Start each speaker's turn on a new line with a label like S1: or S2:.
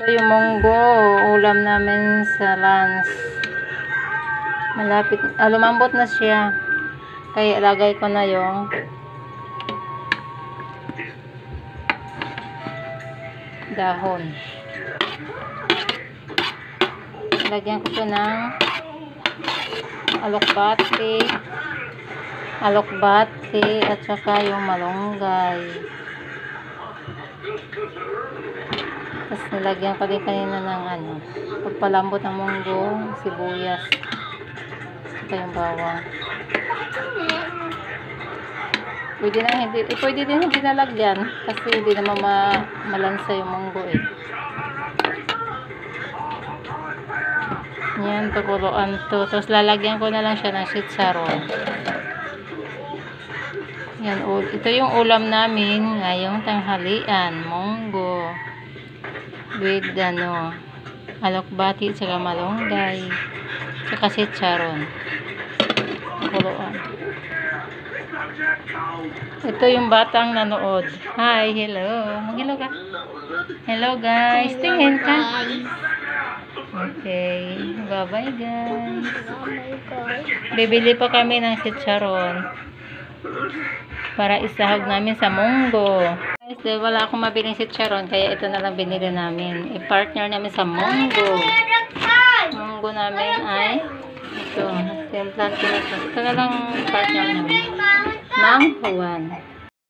S1: Ito yung munggo, ulam namin sa lunch. Malapit, lumambot na siya. Kaya lagay ko na yung dahon. Lagyan ko ito ng alokbati at saka yung malunggay. Tapos nilagyan ko din kanina ng pagpalambot ng munggo, sibuyas, saka yung bawang. Pwede din hindi nalagyan kasi hindi naman malansa yung munggo eh. Yan, pakuluan to. Tapos lalagyan ko na lang siya ng chicharon. Yan, ito yung ulam namin ngayong tanghalian. Munggo. With alokbati, saka malunggay, saka chicharon. Pakuluan. Ito yung batang nanood. Hi, hello. Mag-hello ka. Hello guys. Tingin ka. Okay. Bye-bye guys. Bibili pa kami ng chicharon para isahog namin sa munggo. Guys, dahil wala akong mabiling chicharon, kaya ito na lang binili namin. I-partner namin sa munggo. Munggo namin ay ito. Templan ko na ito. Ito na lang partner namin. Mang Juan.